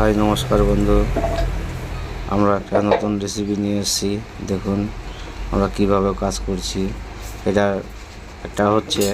High নমস্কার বন্ধু, আমরা একটা নতুন রেসিপি নিয়ে এসেছি। দেখুন আমরা কিভাবে কাজ করছি। এটা একটা হচ্ছে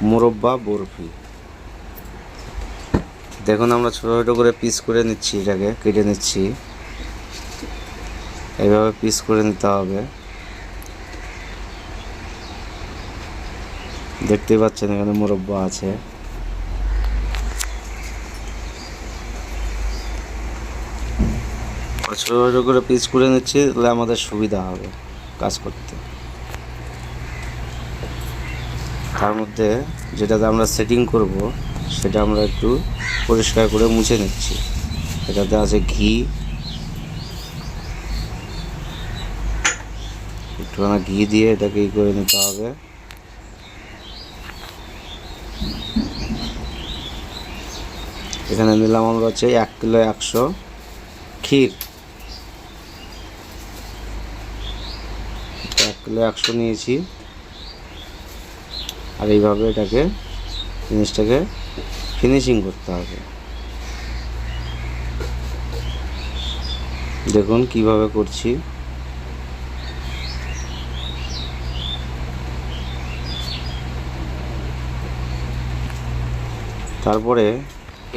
মুরব্বা বরফি। দেখুন আমরা ছোটো ছোটো করে পিস করে নিচ্ছি, এটাকে কেটে নিচ্ছি। এইভাবে পিস করে নিতে হবে। দেখতেই পাচ্ছেন এখানে মুরব্বা আছে। ছোটো ছোটো করে পিস করে নিচ্ছি, তাহলে আমাদের সুবিধা হবে কাজ করতে। তার মধ্যে যেটাতে আমরা সেটিং করব সেটা আমরা একটু পরিষ্কার করে মুছে নিচ্ছি। এটাতে আছে ঘি, একটুখানি ঘি দিয়ে এটাকে করে নিতে হবে। এখানে নিলাম আমরা হচ্ছে 1 কিলো 100 ক্ষীর। 1 কিলো 100 নিয়েছি। আর এইভাবে জিনিসটাকে ফিনিশিং করতে হবে। দেখুন কিভাবে করছি। তারপরে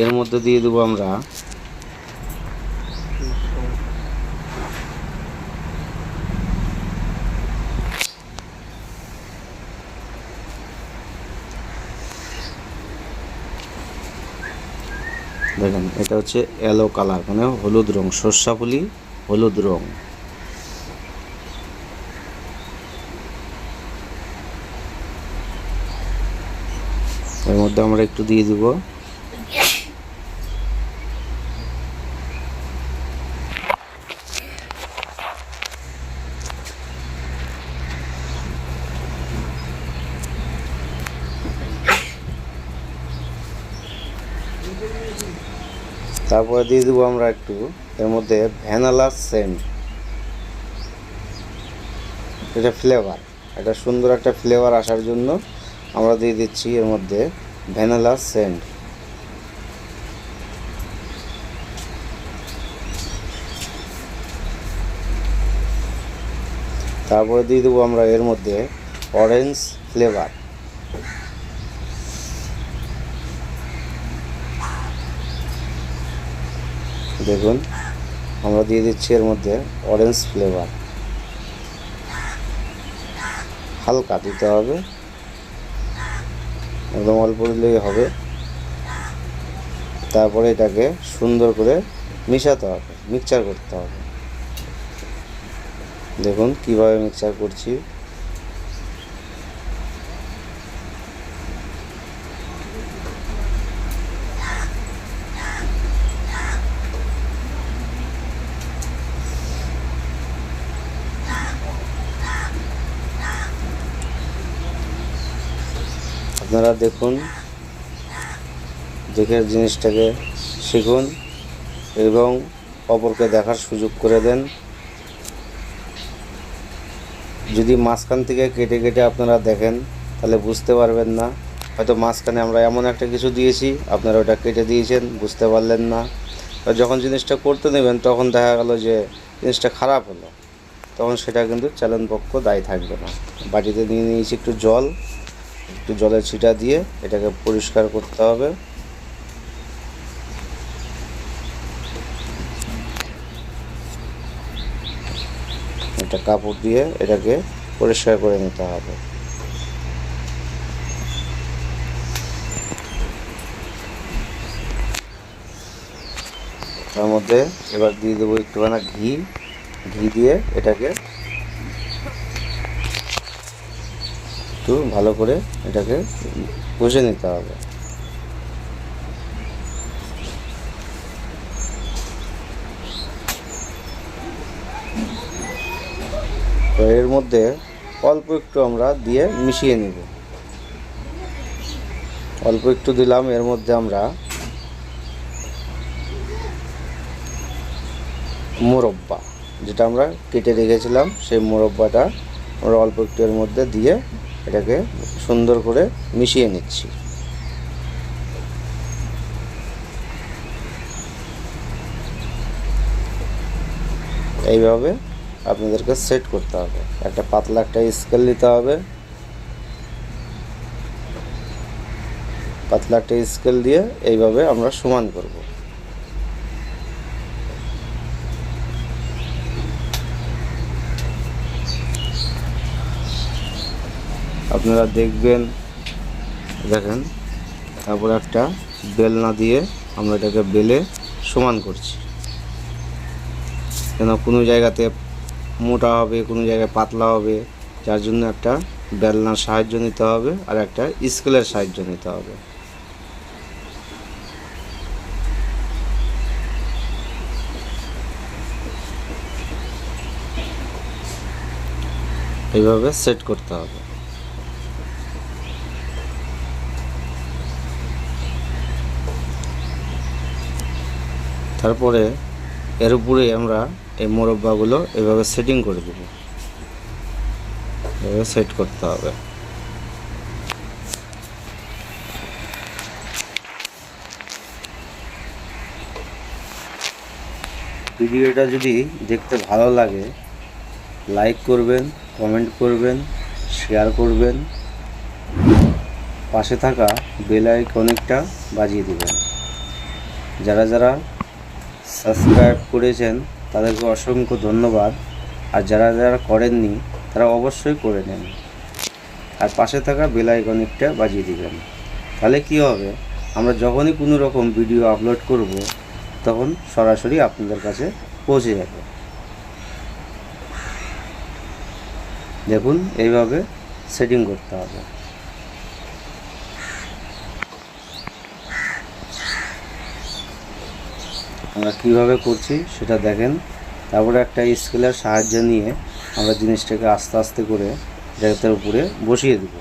এর মধ্যে দিয়ে দেবো আমরা দেখেন, এটা হচ্ছে ইয়েলো কালার, মানে হলুদ রং, সর্ষাফুলি হলুদ রং। এর মধ্যে আমরা একটু দিয়ে দিব তারপরে দিয়ে দেবো আমরা একটু এর মধ্যে ভ্যানিলা সেন্ট। এটা ফ্লেভার, এটা সুন্দর একটা ফ্লেভার আসার জন্য আমরা দিয়ে দিচ্ছি এর মধ্যে ভ্যানিলা সেন্ট। তারপরে দিয়ে দেবো আমরা এর মধ্যে অরেঞ্জ ফ্লেভার। দেখুন আমরা দিয়ে দিচ্ছি এর মধ্যে অরেঞ্জ ফ্লেভার। হালকা দিতে হবে, একদম অল্প দিলেই হবে। তারপরে এটাকে সুন্দর করে মিশাতে হবে, মিক্সচার করতে হবে। দেখুন কিভাবে মিক্সচার করছি। আপনারা দেখুন, দেখে জিনিসটাকে শিখুন এবং অপরকে দেখার সুযোগ করে দেন। যদি মাঝখান থেকে কেটে কেটে আপনারা দেখেন তাহলে বুঝতে পারবেন না। হয়তো মাঝখানে আমরা এমন একটা কিছু দিয়েছি, আপনারা ওটা কেটে দিয়েছেন, বুঝতে পারলেন না। যখন জিনিসটা করতে নেবেন তখন দেখা গেল যে জিনিসটা খারাপ হলো, তখন সেটা কিন্তু চ্যালেঞ্জ পক্ষ দায়ী থাকবে না। বাটিতে নিয়ে নিয়েছি একটু জল, একটু জলের ছিটা দিয়ে এটাকে পরিষ্কার করতে হবে। একটা কাপড় দিয়ে এটাকে পরিষ্কার করে নিতে হবে। তার মধ্যে এবার দিয়ে দেবো একটুখানি ঘি দিয়ে এটাকে একটু ভালো করে এটাকে কষে নিতে হবে। তো এর মধ্যে অল্প একটু আমরা দিয়ে মিশিয়ে নিব। অল্প একটু দিলাম, এর মধ্যে আমরা মোরব্বা, যেটা আমরা কেটে রেখেছিলাম, সেই মোরব্বাটা আমরা অল্প একটু এর মধ্যে দিয়ে এটাকে সুন্দর করে মিশিয়ে নিচ্ছি। এইভাবে আপনাদেরকে সেট করতে হবে। একটা পাতলা একটা স্কেল নিতে হবে, পাতলা একটা স্কেল দিয়ে এইভাবে আমরা সমান করব। আপনারা দেখবেন, দেখেন। তারপর একটা বেলনা দিয়ে আমরা এটাকে বেলে সমান করছি, যেন কোনো জায়গাতে মোটা হবে, কোনো জায়গায় পাতলা হবে, যার জন্য একটা বেলনার সাহায্য নিতে হবে আর একটা স্কেলের সাহায্য নিতে হবে। এইভাবে সেট করতে হবে। তারপরে এর উপরে আমরা এই মোরব্বাগুলো এভাবে সেটিং করে দেব। এভাবে সেট করতে হবে। ভিডিওটা যদি দেখতে ভালো লাগে লাইক করবেন, কমেন্ট করবেন, শেয়ার করবেন, পাশে থাকা বেল আইকনটা বাজিয়ে দেবেন। যারা যারা সাবস্ক্রাইব করেছেন তাদেরকে অসংখ্য ধন্যবাদ, আর যারা যারা করেননি তারা অবশ্যই করে নেন, আর পাশে থাকা বেল আইকনটা বাজিয়ে দিবেন। তাহলে কি হবে, আমরা যখনই কোনো রকম ভিডিও আপলোড করব তখন সরাসরি আপনাদের কাছে পৌঁছে যাবে। দেখুন, এইভাবে সেটিং করতে হবে। আমরা কীভাবে করছি সেটা দেখেন। তারপরে একটা স্কেলের সাহায্য নিয়ে আমরা জিনিসটাকে আস্তে আস্তে করে জায়গাটার উপরে বসিয়ে দেব।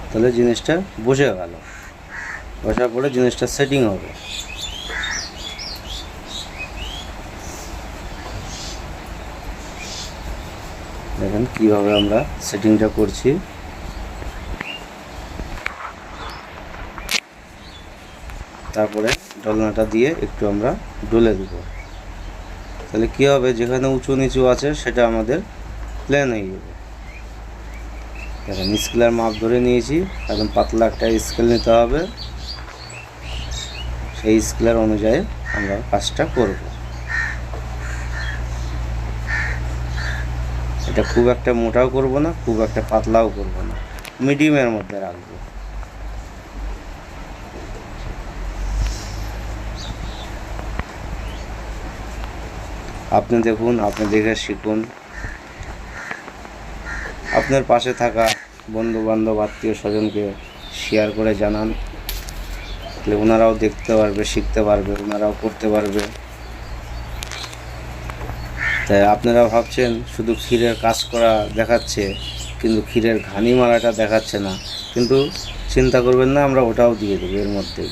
তাহলে জিনিসটা বসে গেল। বসার পরে জিনিসটা সেটিং হবে। দেখেন কীভাবে আমরা সেটিংটা করছি। তারপরে ডলনাটা দিয়ে একটু আমরা ডলে দেব। তাহলে কী হবে, যেখানে উঁচু নিচু আছে সেটা আমাদের প্লেন হয়ে যাবে। দেখেন স্কেলের মাপ ধরে নিয়েছি, একদম পাতলা একটা স্কেল নিতে হবে, সেই স্কেলের অনুযায়ী আমরা কাজটা করব। এটা খুব একটা মোটাও করব না, খুব একটা পাতলাও করব না, মিডিয়ামের মধ্যে রাখব। আপনি দেখুন, আপনি দেখে শিখুন। আপনার পাশে থাকা বন্ধু বান্ধব আত্মীয় স্বজনকে শেয়ার করে জানান, তাহলে ওনারাও দেখতে পারবে, শিখতে পারবে, ওনারাও করতে পারবে। তাই আপনারা ভাবছেন শুধু ক্ষীরের কাজ করা দেখাচ্ছে, কিন্তু ক্ষীরের ঘানি মারাটা দেখাচ্ছে না, কিন্তু চিন্তা করবেন না, আমরা ওটাও দিয়ে দেবো এর মধ্যেই।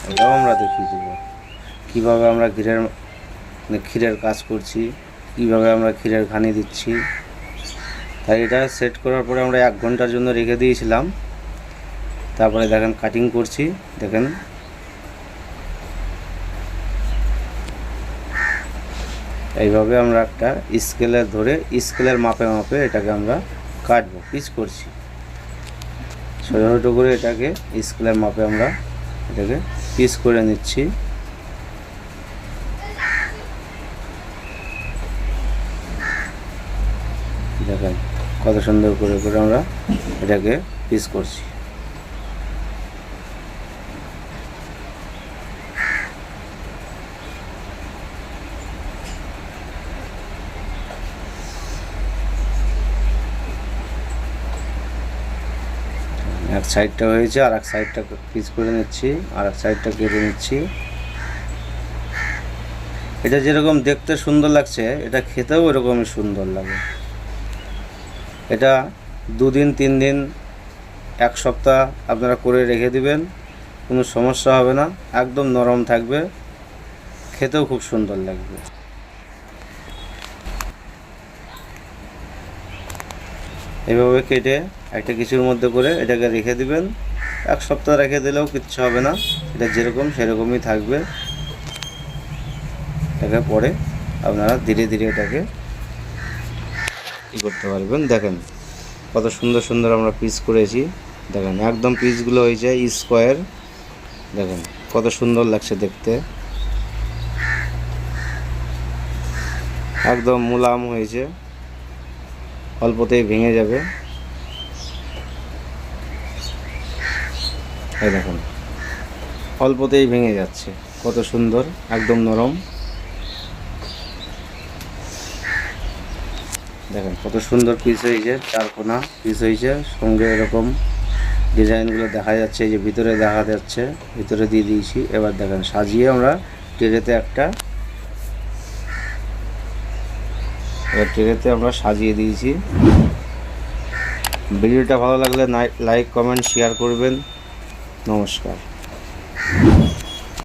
ওটাও আমরা দেখিয়ে দেবো কীভাবে আমরা ক্ষীরের কাজ করছি, কীভাবে আমরা ক্ষীরের ঘানি দিচ্ছি। তাই এটা সেট করার পরে আমরা 1 ঘন্টার জন্য রেখে দিয়েছিলাম। তারপরে দেখেন কাটিং করছি। দেখেন এইভাবে আমরা একটা স্কেলে ধরে স্কেলের মাপে মাপে এটাকে আমরা কাটবো, পিস করছি ছোটো ছোটো করে। এটাকে স্কেলের মাপে আমরা এটাকে পিস করে নিচ্ছি। দেখেন কত সুন্দর করে করে আমরা এটাকে পিস করছি। এক সাইডটা হয়েছে, আর এক সাইডটা পিস করে নিচ্ছি, আর এক সাইডটা কেটে নিচ্ছি। এটা যেরকম দেখতে সুন্দর লাগছে, এটা খেতেও এরকমই সুন্দর লাগে। এটা 2 দিন 3 দিন 1 সপ্তাহ আপনারা করে রেখে দিবেন, কোনো সমস্যা হবে না, একদম নরম থাকবে, খেতেও খুব সুন্দর লাগবে। এভাবে কেটে একটা কিছুর মধ্যে করে এটাকে রেখে দিবেন। 1 সপ্তাহ রেখে দিলেও কিচ্ছু হবে না, এটা যেরকম সেরকমই থাকবে। এটাকে পরে আপনারা ধীরে ধীরে এটাকে কী করতে পারবেন। দেখেন কত সুন্দর সুন্দর আমরা পিস করেছি। দেখেন একদম পিসগুলো হয়েছে স্কোয়ার। দেখেন কত সুন্দর লাগছে দেখতে, একদম মুলায়ম হয়েছে, অল্পতেই ভেঙে যাবে। এই দেখুন অল্পতেই ভেঙে যাচ্ছে, কত সুন্দর, একদম নরম। দেখেন কত সুন্দর পিস হয়েছে, চারকোনা পিস হয়েছে, সঙ্গে এরকম ডিজাইনগুলো দেখা যাচ্ছে, এই যে ভিতরে দেখা যাচ্ছে, ভিতরে দিয়ে দিয়েছি। এবার দেখেন সাজিয়ে আমরা ট্রেতে আমরা সাজিয়ে দিয়েছি। ভিডিওটা ভালো লাগলে লাইক কমেন্ট শেয়ার করবেন। নমস্কার।